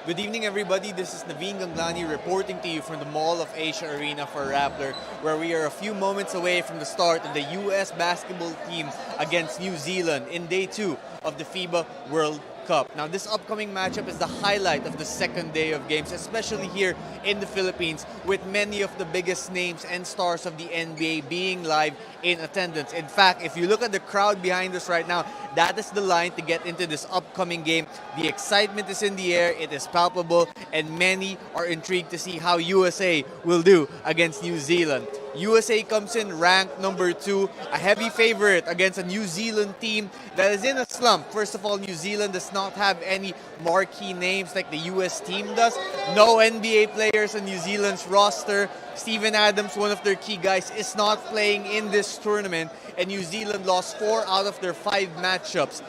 Good evening, everybody. This is Naveen Ganglani reporting to you from the Mall of Asia Arena for Rappler, where we are a few moments away from the start of the U.S. basketball team against New Zealand in day 2 of the FIBA World Cup. Now, this upcoming matchup is the highlight of the second day of games, especially here in the Philippines, with many of the biggest names and stars of the NBA being live in attendance. In fact, if you look at the crowd behind us right now, that is the line to get into this upcoming game. The excitement is in the air, it is palpable, and many are intrigued to see how USA will do against New Zealand. USA comes in ranked number 2, a heavy favorite against a New Zealand team that is in a slump. First of all, New Zealand does not have any marquee names like the US team does. No NBA players on New Zealand's roster. Steven Adams, one of their key guys, is not playing in this tournament, and New Zealand lost 4 out of their 5 matchups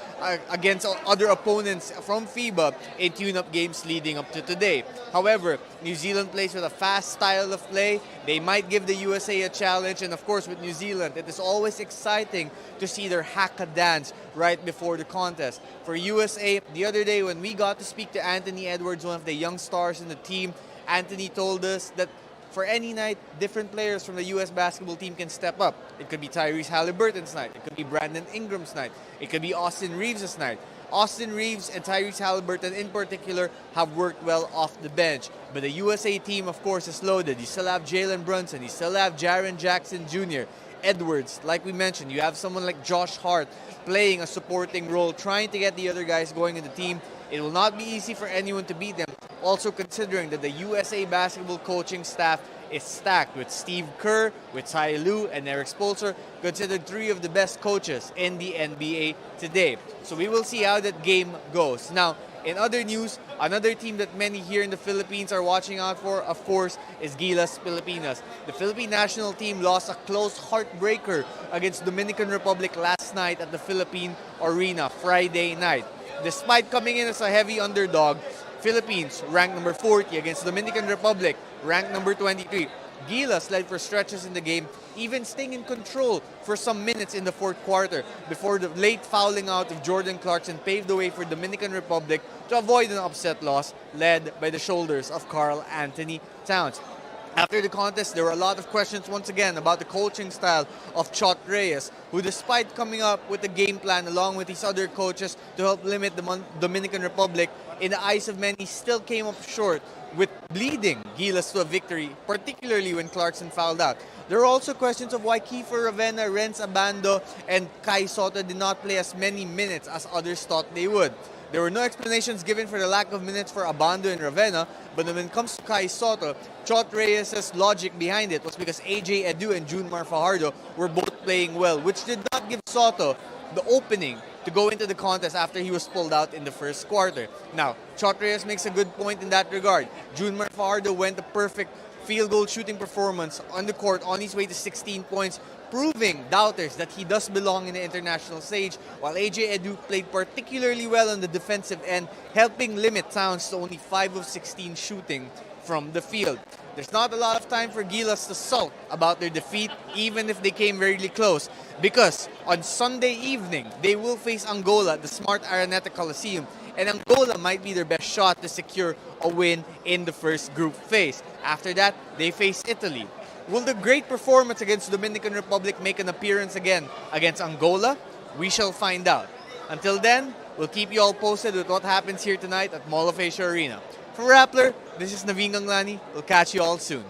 against other opponents from FIBA in tune-up games leading up to today. However, New Zealand plays with a fast style of play. They might give the USA a challenge, and of course with New Zealand, it is always exciting to see their haka dance right before the contest. For USA, the other day when we got to speak to Anthony Edwards, one of the young stars in the team, Anthony told us that for any night, different players from the U.S. basketball team can step up. It could be Tyrese Halliburton's night. It could be Brandon Ingram's night. It could be Austin Reeves' night. Austin Reeves and Tyrese Halliburton in particular have worked well off the bench. But the USA team, of course, is loaded. You still have Jalen Brunson. You still have Jaren Jackson Jr. Edwards, like we mentioned, you have someone like Josh Hart playing a supporting role, trying to get the other guys going in the team. It will not be easy for anyone to beat them. Also considering that the USA basketball coaching staff is stacked with Steve Kerr, with Ty Lue, and Eric Spoelstra, considered 3 of the best coaches in the NBA today. So we will see how that game goes. Now, in other news, another team that many here in the Philippines are watching out for, of course, is Gilas Pilipinas. The Philippine national team lost a close heartbreaker against Dominican Republic last night at the Philippine Arena, Friday night. Despite coming in as a heavy underdog, Philippines ranked number 40 against Dominican Republic, ranked number 23. Gilas led for stretches in the game, even staying in control for some minutes in the 4th quarter before the late fouling out of Jordan Clarkson paved the way for Dominican Republic to avoid an upset loss led by the shoulders of Karl Anthony Towns. After the contest, there were a lot of questions once again about the coaching style of Chot Reyes, who despite coming up with a game plan along with his other coaches to help limit the Dominican Republic, in the eyes of many still came up short with bleeding Gilas to a victory, particularly when Clarkson fouled out. There are also questions of why Kiefer Ravena, Renz Abando, and Kai Soto did not play as many minutes as others thought they would. There were no explanations given for the lack of minutes for Abando and Ravena, but when it comes to Kai Soto, Chot Reyes' logic behind it was because AJ Edu and Junmar Fajardo were both playing well, which did not give Soto the opening to go into the contest after he was pulled out in the 1st quarter. Now, Chot Reyes makes a good point in that regard. Junmar Fajardo went a perfect field goal shooting performance on the court on his way to 16 points, proving doubters that he does belong in the international stage, while AJ Edu played particularly well on the defensive end, helping limit Towns to only 5 of 16 shooting from the field. There's not a lot of time for Gilas to sulk about their defeat, even if they came very close, because on Sunday evening, they will face Angola at the Smart Araneta Coliseum, and Angola might be their best shot to secure a win in the first group phase. After that, they face Italy. Will the great performance against Dominican Republic make an appearance again against Angola? We shall find out. Until then, we'll keep you all posted with what happens here tonight at Mall of Asia Arena. For Rappler, this is Naveen Ganglani. We'll catch you all soon.